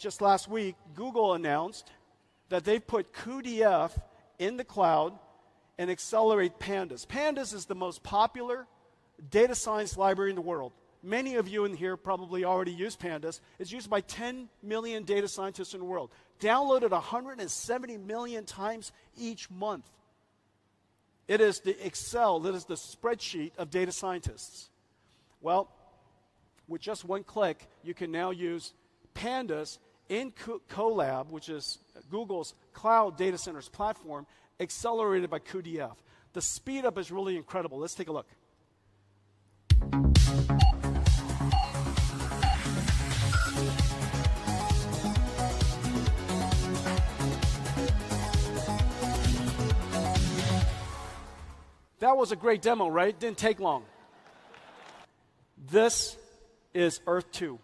just last week, Google announced that they've put cuDF in the cloud and accelerate Pandas. Pandas is the most popular data science library in the world. Many of you in here probably already use Pandas. It's used by 10 million data scientists in the world. Downloaded 170 million times each month. It is the Excel, it is the spreadsheet of data scientists. Well, with just one click, you can now use Pandas in Colab, which is Google's cloud data centers platform, accelerated by cuDF. The speed up is really incredible. Let's take a look. That was a great demo, right? Didn't take long. This is Earth 2.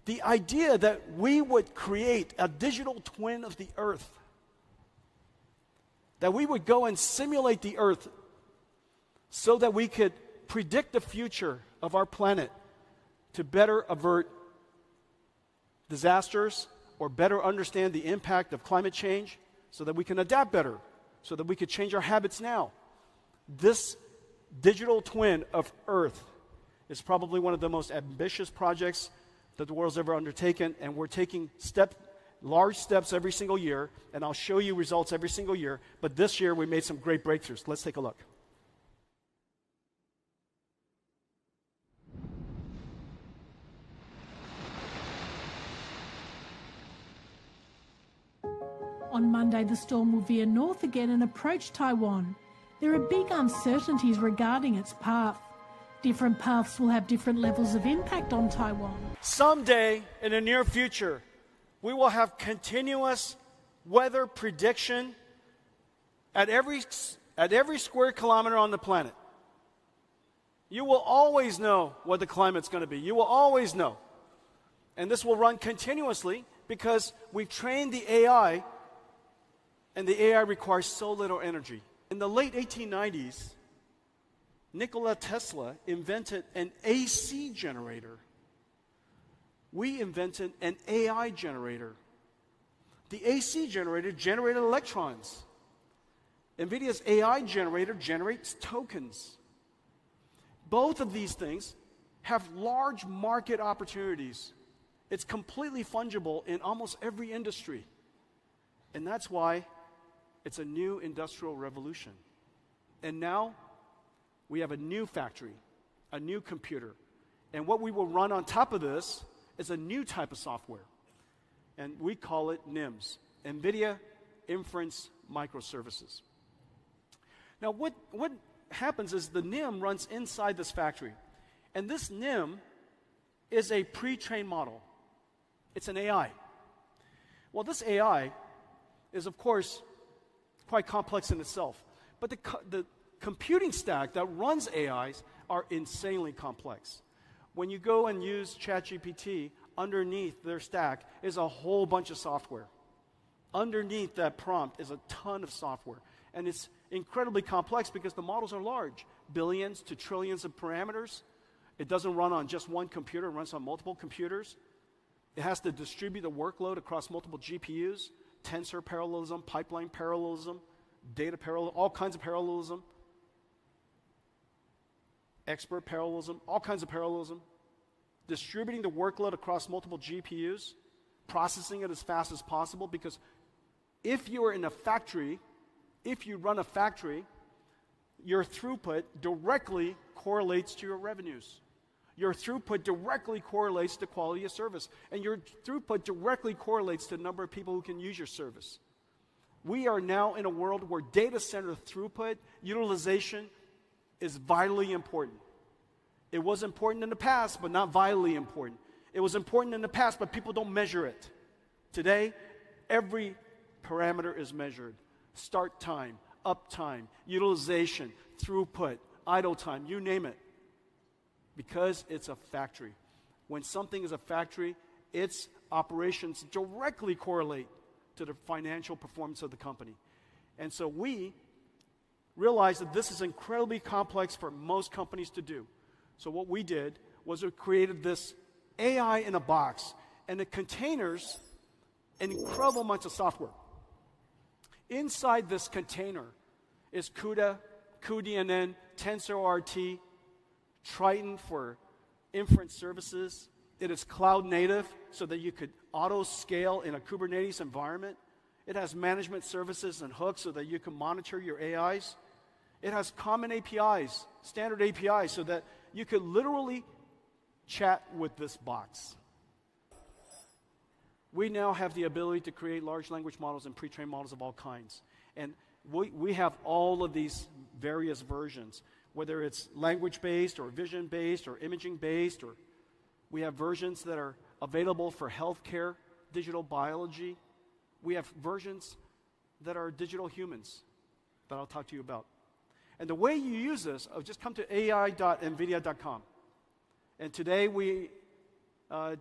The idea that we would create a digital twin of the Earth, that we would go and simulate the Earth so that we could predict the future of our planet to better avert disasters or better understand the impact of climate change so that we can adapt better, so that we could change our habits now. This digital twin of Earth is probably one of the most ambitious projects that the world's ever undertaken, and we're taking large steps every single year, and I'll show you results every single year, but this year we made some great breakthroughs. Let's take a look. On Monday, the storm will veer north again and approach Taiwan. There are big uncertainties regarding its path. Different paths will have different levels of impact on Taiwan. Someday, in the near future, we will have continuous weather prediction at every square kilometer on the planet. You will always know what the climate's going to be. You will always know. And this will run continuously because we've trained the AI, and the AI requires so little energy. In the late 1890s, Nikola Tesla invented an AC generator. We invented an AI generator. The AC generator generated electrons. NVIDIA's AI generator generates tokens. Both of these things have large market opportunities. It's completely fungible in almost every industry. And that's why it's a new industrial revolution. And now, we have a new factory, a new computer. And what we will run on top of this is a new type of software. And we call it NIMS, NVIDIA Inference Microservices. Now, what happens is the NIM runs inside this factory. And this NIM is a pre-trained model. It's an AI. Well, this AI is, of course, quite complex in itself. But the computing stack that runs AIs are insanely complex. When you go and use ChatGPT, underneath their stack is a whole bunch of software. Underneath that prompt is a ton of software. And it's incredibly complex because the models are large, billions to trillions of parameters. It doesn't run on just one computer, it runs on multiple computers. It has to distribute the workload across multiple GPUs, tensor parallelism, pipeline parallelism, data parallelism, all kinds of parallelism, expert parallelism, all kinds of parallelism, distributing the workload across multiple GPUs, processing it as fast as possible, because if you are in a factory, if you run a factory, your throughput directly correlates to your revenues. Your throughput directly correlates to quality of service. And your throughput directly correlates to the number of people who can use your service. We are now in a world where data center throughput, utilization, is vitally important. It was important in the past, but not vitally important. It was important in the past, but people don't measure it. Today, every parameter is measured. Start time, uptime, utilization, throughput, idle time, you name it. Because it's a factory. When something is a factory, its operations directly correlate to the financial performance of the company. And so we realized that this is incredibly complex for most companies to do. So what we did was we created this AI in a box. and it contains an incredible amount of software. Inside this container is CUDA, cuDNN, TensorRT, Triton for inference services. It is cloud native so that you could auto-scale in a Kubernetes environment. It has management services and hooks so that you can monitor your AIs. It has common APIs, standard APIs, so that you could literally chat with this box. We now have the ability to create large language models and pre-trained models of all kinds. And we have all of these various versions, whether it's language-based or vision-based or imaging-based, or we have versions that are available for healthcare, digital biology. We have versions that are digital humans that I'll talk to you about. And the way you use this, just come to ai.nvidia.com. And today we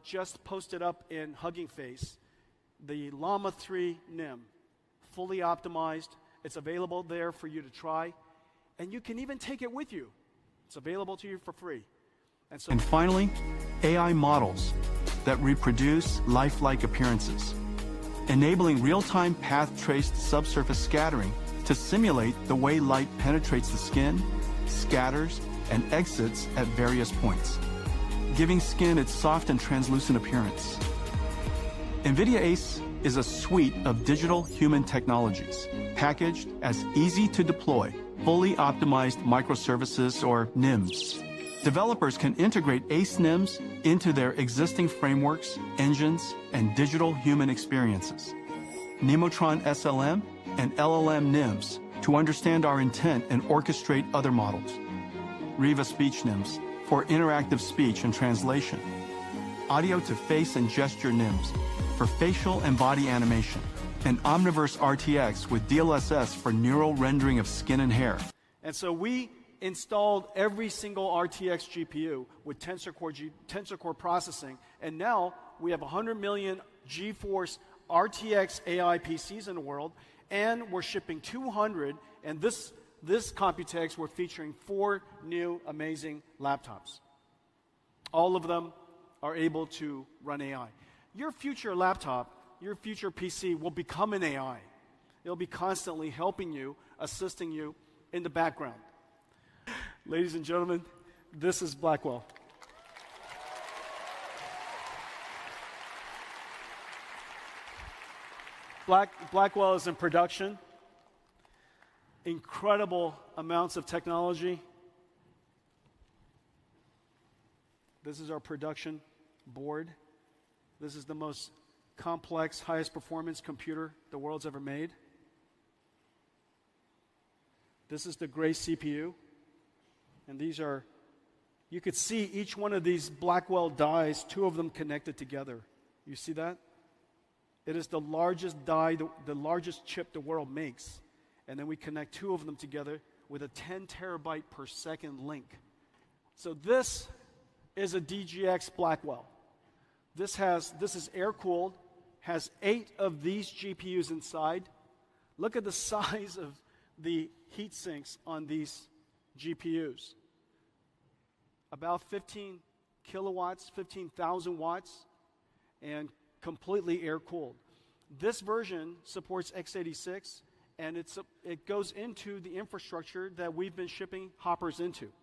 just posted up in Hugging Face the Llama 3 NIM, fully optimized. It's available there for you to try. And you can even take it with you. It's available to you for free. And finally, AI models that reproduce lifelike appearances, enabling real-time path-traced subsurface scattering to simulate the way light penetrates the skin, scatters, and exits at various points, giving skin its soft and translucent appearance. NVIDIA ACE is a suite of digital human technologies packaged as easy-to-deploy, fully optimized microservices, or NIMs. Developers can integrate ACE NIMs into their existing frameworks, engines, and digital human experiences. Nemotron SLM and LLM NIMs to understand our intent and orchestrate other models. Riva Speech NIMs for interactive speech and translation. Audio to face and gesture NIMs for facial and body animation. And Omniverse RTX with DLSS for neural rendering of skin and hair. And so we installed every single RTX GPU with Tensor Core processing, and now we have 100 million GeForce RTX AI PCs in the world, and we're shipping 200, and this Computex, we're featuring 4 new amazing laptops. All of them are able to run AI. Your future laptop, your future PC will become an AI. It'll be constantly helping you, assisting you in the background. Ladies and gentlemen, this is Blackwell. Blackwell is in production. Incredible amounts of technology. This is our production board. This is the most complex, highest performance computer the world's ever made. This is the Gray CPU. And these are, you could see each one of these Blackwell dies, 2 of them connected together. You see that? It is the largest die, the largest chip the world makes. And then we connect 2 of them together with a 10 terabyte per second link. So this is a DGX Blackwell. This is air-cooled, has 8 of these GPUs inside. Look at the size of the heat sinks on these GPUs. About 15 kilowatts, 15,000 watts, and completely air-cooled. This version supports x86, and it goes into the infrastructure that we've been shipping Hoppers into.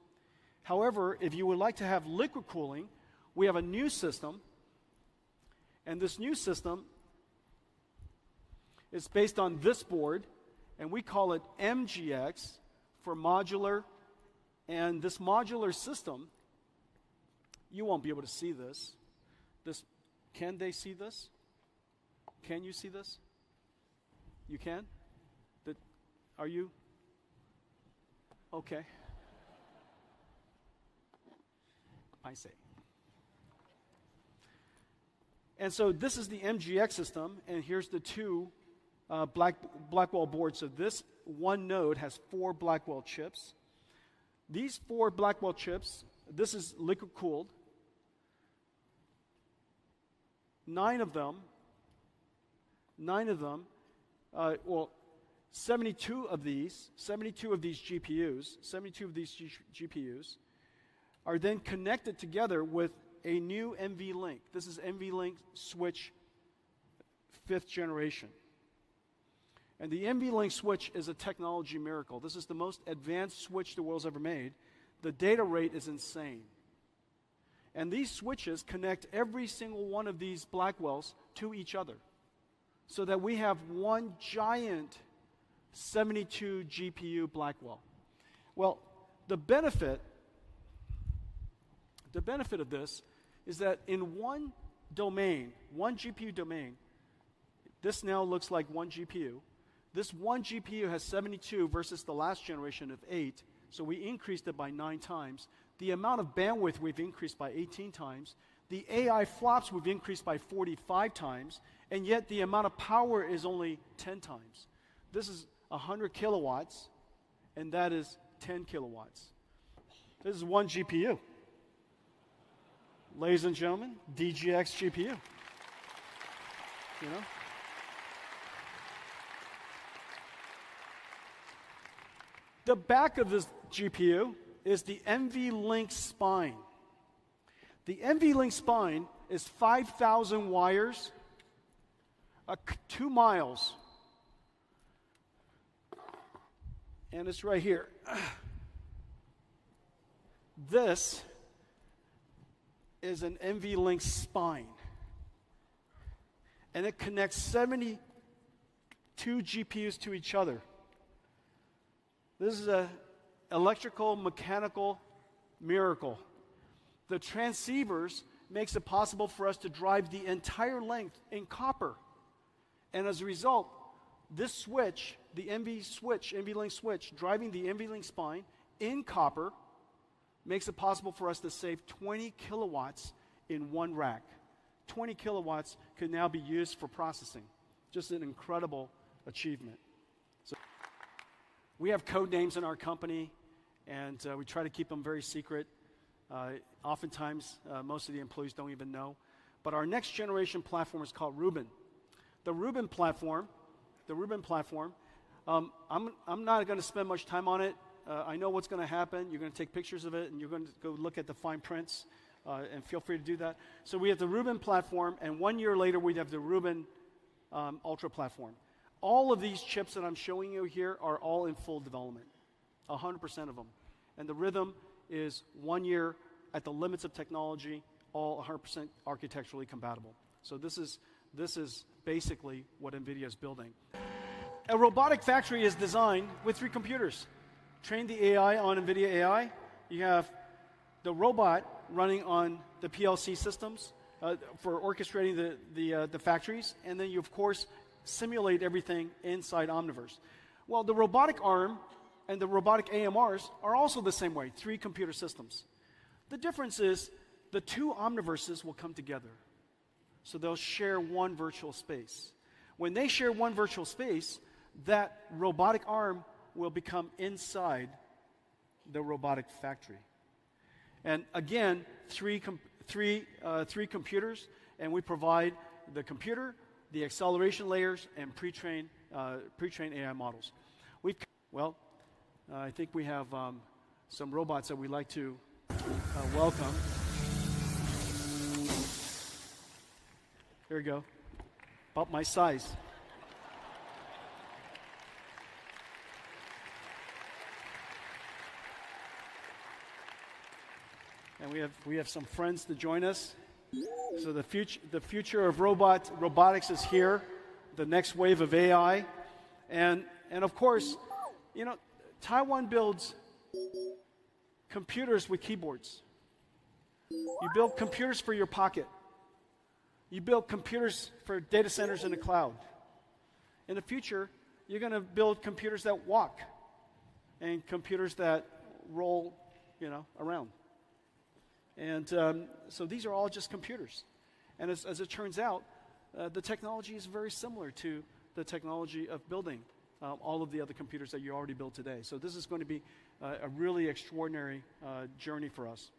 However, if you would like to have liquid cooling, we have a new system, and this new system is based on this board, and we call it MGX for modular. And this modular system, you won't be able to see this. Can they see this? Can you see this? You can? Are you? Okay. I see. And so this is the MGX system, and here's the 2 Blackwell boards. So this one node has 4 Blackwell chips. These 4 Blackwell chips, this is liquid cooled. 9 of them, 72 of these GPUs are then connected together with a new NVLink. This is NVLink switch 5th generation. And the NVLink switch is a technology miracle. This is the most advanced switch the world's ever made. The data rate is insane. And these switches connect every single one of these Blackwells to each other, so that we have one giant 72 GPU Blackwell. Well, the benefit of this is that in one domain, one GPU domain, this now looks like one GPU. This one GPU has 72 versus the last generation of 8, so we increased it by 9 times. The amount of bandwidth we've increased by 18 times. The AI flops we've increased by 45 times, and yet the amount of power is only 10 times. This is 100 kilowatts, and that is 10 kilowatts. This is one GPU. Ladies and gentlemen, DGX GPU. You know? The back of this GPU is the NVLink spine. The NVLink spine is 5,000 wires, 2 miles, and it's right here. This is an NVLink spine, and it connects 72 GPUs to each other. This is an electrical, mechanical miracle. The transceivers makes it possible for us to drive the entire length in copper. And as a result, this switch, the NVLink switch, driving the NVLink spine in copper, makes it possible for us to save 20 kilowatts in one rack. 20 kilowatts could now be used for processing. Just an incredible achievement. So we have code names in our company, and we try to keep them very secret. Oftentimes, most of the employees don't even know. But our next generation platform is called Rubin. The Rubin platform, I'm not going to spend much time on it. I know what's going to happen. You're going to take pictures of it, and you're going to go look at the fine prints, and feel free to do that. So we have the Rubin platform, and 1 year later, we'd have the Rubin Ultra platform. All of these chips that I'm showing you here are all in full development, 100% of them. And the rhythm is 1 year at the limits of technology, all 100% architecturally compatible. So this is basically what NVIDIA is building. A robotic factory is designed with 3 computers. Train the AI on NVIDIA AI. You have the robot running on the PLC systems for orchestrating the factories, and then you, of course, simulate everything inside Omniverse. Well, the robotic arm and the robotic AMRs are also the same way, 3 computer systems. The difference is the 2 Omniverses will come together. So they'll share one virtual space. When they share one virtual space, that robotic arm will become inside the robotic factory. And again, three computers, and we provide the computer, the acceleration layers, and pre-trained AI models. I think we have some robots that we'd like to welcome. Here we go. About my size. And we have some friends to join us. So the future of robotics is here. The next wave of AI, and of course, you know, Taiwan builds computers with keyboards. You build computers for your pocket. You build computers for data centers in the cloud. In the future, you're going to build computers that walk and computers that roll, around. And so these are all just computers. And as it turns out, the technology is very similar to the technology of building all of the other computers that you already built today. So this is going to be a really extraordinary journey for us.